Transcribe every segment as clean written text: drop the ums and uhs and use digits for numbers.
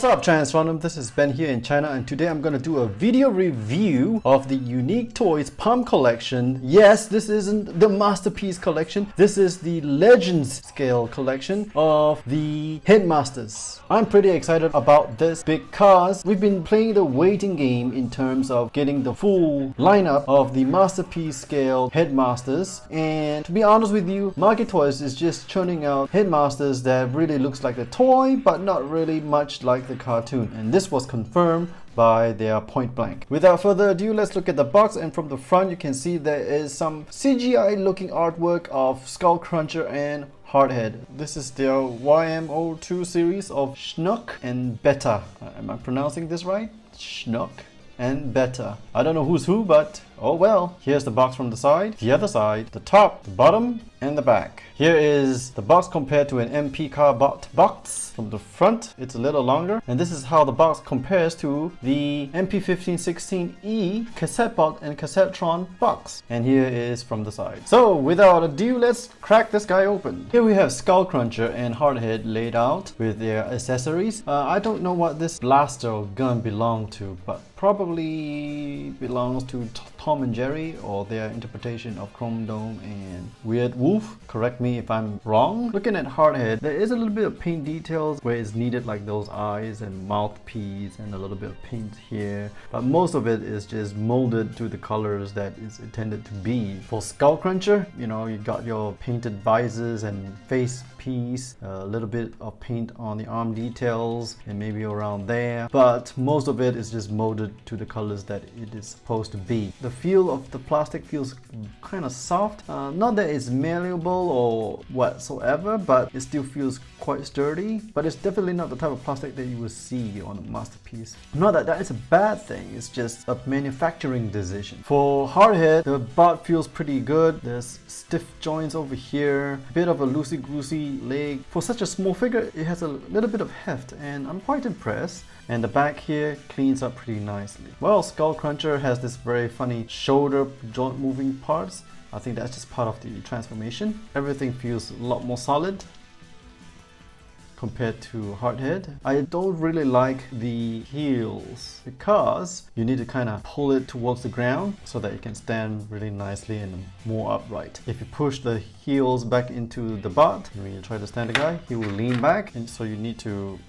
up, Transformdom? This is Ben here in China, and today I'm going to do a video review of the Unique Toys Palm Collection. Yes, this isn't the Masterpiece Collection. This is the Legends Scale Collection of the Headmasters. I'm pretty excited about this because we've been playing the waiting game in terms of getting the full lineup of the Masterpiece Scale Headmasters. And to be honest with you, Market Toys is just churning out Headmasters that really looks like the toy, but not really much like the cartoon, and this was confirmed by their point blank. Without further ado, let's look at the box, and from the front you can see there is some CGI looking artwork of Skullcruncher and Hardhead. This is their YM-02 series of Schunck and Betta. Am I pronouncing this right? Schunck and Betta. I don't know who's who, but oh well. Here's the box from the side, the other side, the top, the bottom, and the back. Here is the box compared to an MP car box. From the front, it's a little longer, and this is how the box compares to the MP1516E cassette bot and Cassettron box. And here is from the side. So without ado, let's crack this guy open. Here we have Skullcruncher and Hardhead laid out with their accessories. I don't know what this blaster or gun belonged to, but probably belongs to Tom and Jerry, or their interpretation of Transformdom and Weird Wolf. Correct me if I'm wrong. Looking at Hardhead, there is a little bit of paint details where it's needed, like those eyes and mouthpiece and a little bit of paint here, but most of it is just molded to the colors that is intended to be. For Skullcruncher, you know, you got your painted visors and face piece, a little bit of paint on the arm details and maybe around there, but most of it is just molded to the colors that it is supposed to be. The feel of the plastic feels kind of soft, not that it's malleable or whatsoever, but it still feels quite sturdy. But it's definitely not the type of plastic that you will see on a Masterpiece. Not that that is a bad thing, it's just a manufacturing decision. For Hardhead, the butt feels pretty good. There's stiff joints over here, a bit of a loosey-goosey leg. For such a small figure, it has a little bit of heft, and I'm quite impressed. And the back here cleans up pretty nicely. Well, Skullcruncher has this very funny shoulder joint moving parts. I think that's just part of the transformation. Everything feels a lot more solid compared to Hardhead. I don't really like the heels because you need to kind of pull it towards the ground so that it can stand really nicely and more upright. If you push the heels back into the butt, when you try to stand the guy, he will lean back, and so you need to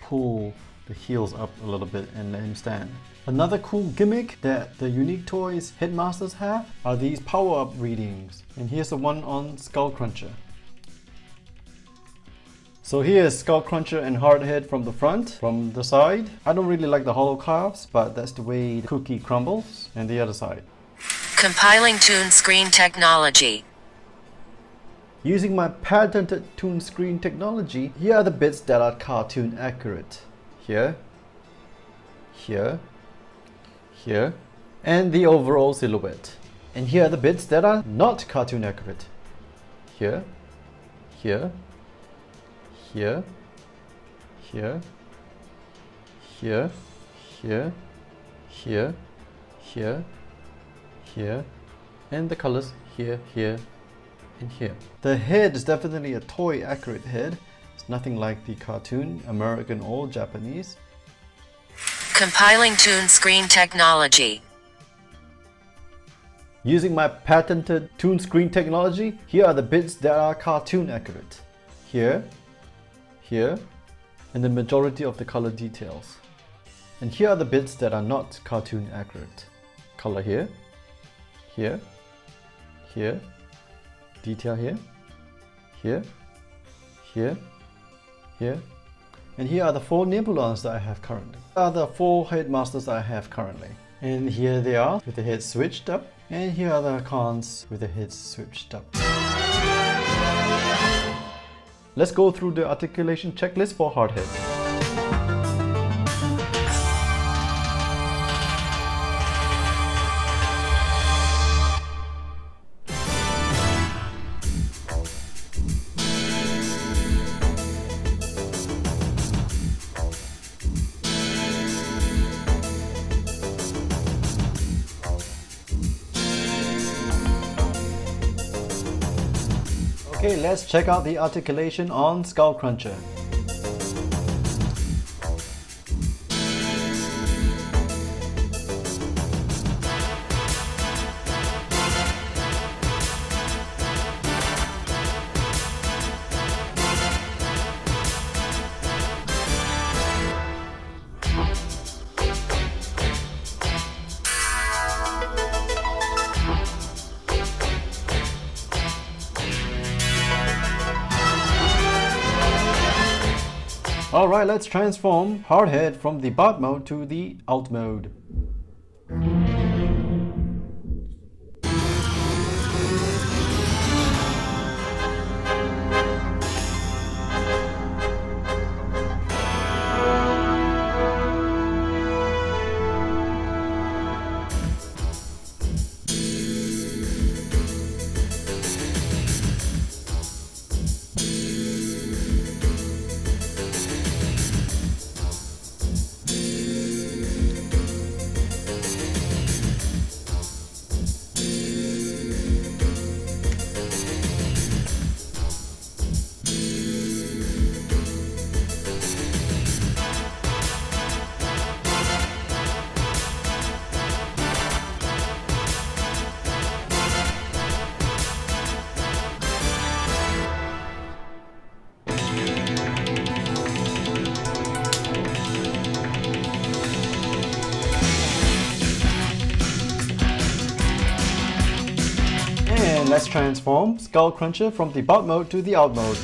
pull the heels up a little bit and let him stand. Another cool gimmick that the Unique Toys Headmasters have are these power-up readings. And here's the one on Skullcruncher. So here's Skullcruncher and Hardhead from the front. From the side, I don't really like the hollow calves, but that's the way the cookie crumbles. And the other side. Compiling Toon Screen Technology. Using my patented Toon Screen technology, here are the bits that are cartoon accurate. Here, here, here, and the overall silhouette. And here are the bits that are not cartoon accurate. Here, here, here, here, here, here, here, here, here, and the colors here, here, and here. The head is definitely a toy accurate head. It's nothing like the cartoon, American or Japanese. Compiling Toon Screen Technology. Using my patented Toon Screen technology, here are the bits that are cartoon accurate. Here, here, and the majority of the color details. And here are the bits that are not cartoon accurate. Color here, here, here, detail here, here, here, here, and here are the 4 Nebulons that I have currently. Are the 4 Headmasters I have currently. And here they are with the heads switched up, and here are the cons with the heads switched up. Let's go through the articulation checklist for Hardhead. Okay, let's check out the articulation on Skullcruncher. Alright, let's transform Hardhead from the bot mode to the alt mode. And let's transform Skullcruncher from the bot mode to the alt mode.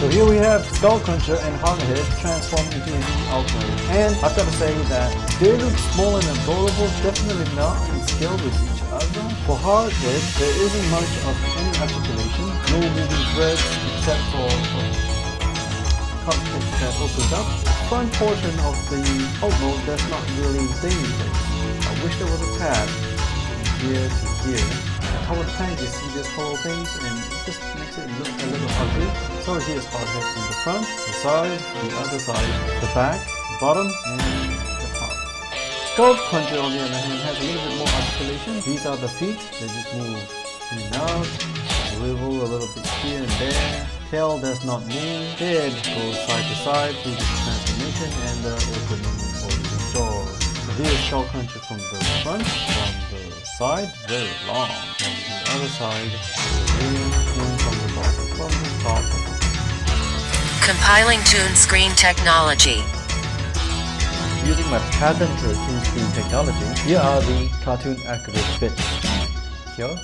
So here we have Skullcruncher and Hardhead transformed into the alt mode. And I've got to say that they look small and adorable, definitely not in scale with each other. For Hardhead, there isn't much of any articulation, no moving threads except for a cockpit that opens up. The front portion of the alt mode does not really say anything. I wish there was a tab from here to here. Top of the tank, you see this whole thing and it just makes it look a little ugly. So here's Hardhead from the front, the side, the other side, the back, the bottom, and the top. Skullcruncher on the other hand has a little bit more articulation. These are the feet, they just move in and out, swivel a little bit here and there. Tail does not move. Head goes side to side through the transformation and the opening of the jaw. So here's Skullcruncher from the front, from the side, very long. From the other side, and from the bottom, from the top. Compiling tune screen technology. Using my patented tune screen technology, here are the cartoon accurate bits. Here,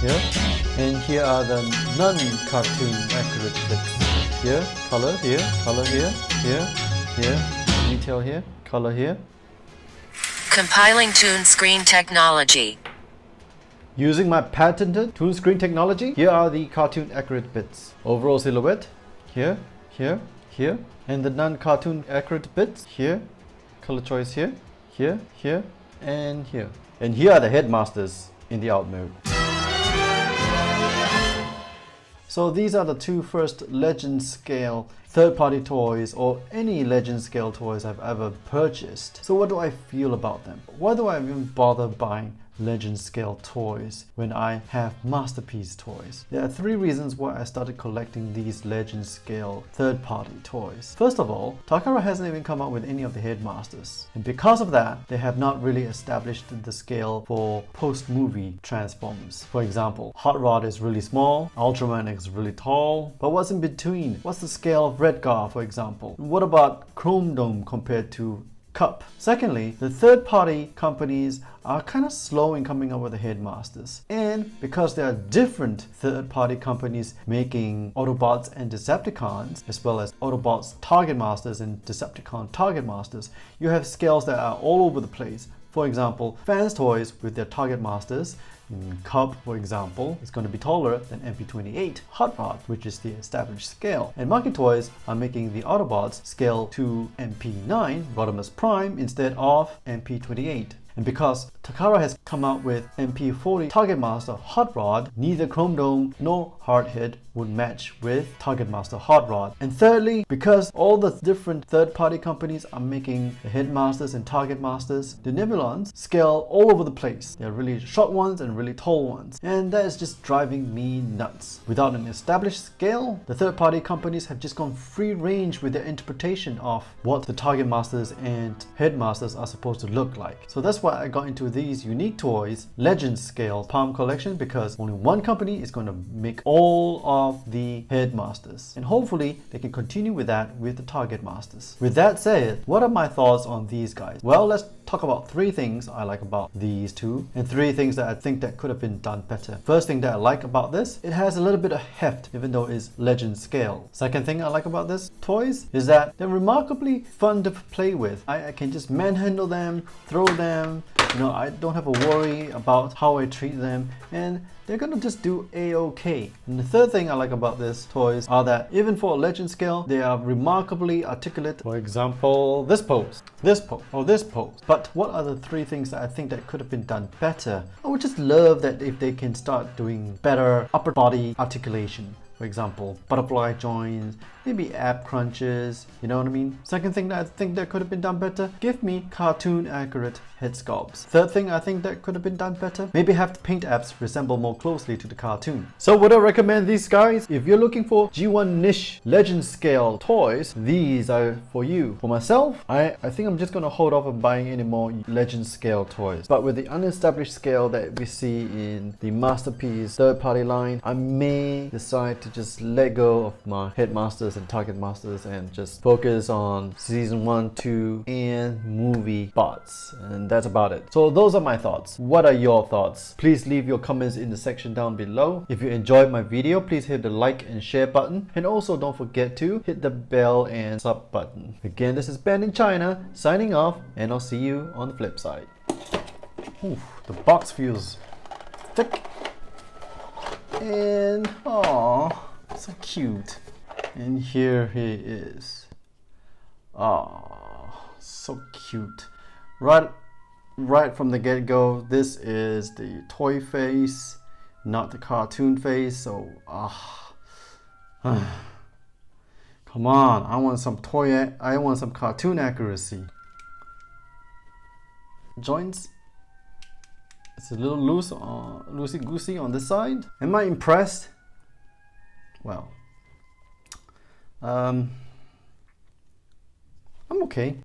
here, and here are the non-cartoon accurate bits. Here, color here, here, detail here, color here. Compiling tune screen technology. Using my patented tune screen technology, here are the cartoon accurate bits. Overall silhouette, here, here, here, and the non-cartoon accurate bits, here, color choice here, here, here, and here. And here are the headmasters in the alt mode. So these are the two first legend scale third-party toys or any legend scale toys I've ever purchased. So what do I feel about them? Why do I even bother buying legend scale toys when I have masterpiece toys? There are three reasons why I started collecting these legend scale third-party toys. First of all, Takara hasn't even come out with any of the headmasters, and because of that they have not really established the scale for post-movie Transformers. For example, Hot Rod is really small, Ultraman is really tall, but what's in between? What's the scale of Redgar, for example? What about Chrome Dome compared to cup. Secondly, the third-party companies are kind of slow in coming up with the headmasters. And because there are different third-party companies making Autobots and Decepticons, as well as Autobots Target Masters and Decepticon Target Masters, you have scales that are all over the place. For example, Fans Toys with their Target Masters, Cub, for example, is going to be taller than MP28 Hot Rod, which is the established scale. And Market Toys are making the Autobots scale to MP9 Rodimus Prime instead of MP28. And because Takara has come out with MP40 Target Master Hot Rod, neither Transformdom nor Hardhead would match with Target Master Hot Rod. And thirdly, because all the different third-party companies are making the Headmasters and Target Masters, the Nebulons scale all over the place. There are really short ones and really tall ones. And that is just driving me nuts. Without an established scale, the third-party companies have just gone free range with their interpretation of what the Target Masters and Headmasters are supposed to look like. So that's why I got into these unique toys, Legends scale Palm collection, because only one company is going to make all of the Headmasters, and hopefully they can continue with that with the Target Masters. With that said, what are my thoughts on these guys? Well, let's talk about 3 things I like about these two and 3 things that I think that could have been done better. First thing that I like about this, it has a little bit of heft even though it's Legend scale. Second thing I like about this toys is that they're remarkably fun to play with. I can just manhandle them, throw them, you know, I don't have a worry about how I treat them, and they're gonna just do a-okay. And the third thing I like about these toys are that even for a Legend scale, they are remarkably articulate. For example, this pose, or this pose. But what are the 3 things that I think that could have been done better? I would just love that if they can start doing better upper body articulation. For example, butterfly joints, maybe ab crunches, you know what I mean? Second thing that I think that could have been done better, give me cartoon accurate head sculpts. Third thing I think that could have been done better, maybe have the paint apps resemble more closely to the cartoon. So would I recommend these guys? If you're looking for G1 niche Legend scale toys, these are for you. For myself, I think I'm just gonna hold off on buying any more Legend scale toys. But with the unestablished scale that we see in the Masterpiece third party line, I may decide to just let go of my Headmasters and Target Masters and just focus on season 1, 2 and movie bots, and that's about it. So those are my thoughts. What are your thoughts? Please leave your comments in the section down below. If you enjoyed my video, please hit the like and share button, and also don't forget to hit the bell and sub button. Again, this is Ben in China signing off, and I'll see you on the flip side. Ooh, the box feels thick and so cute. And here he is. So cute. Right from the get-go, this is the toy face, not the cartoon face. So come on, I want some cartoon accuracy. Joints, it's a little loosey-goosey on this side. Am I impressed? Well, I'm okay.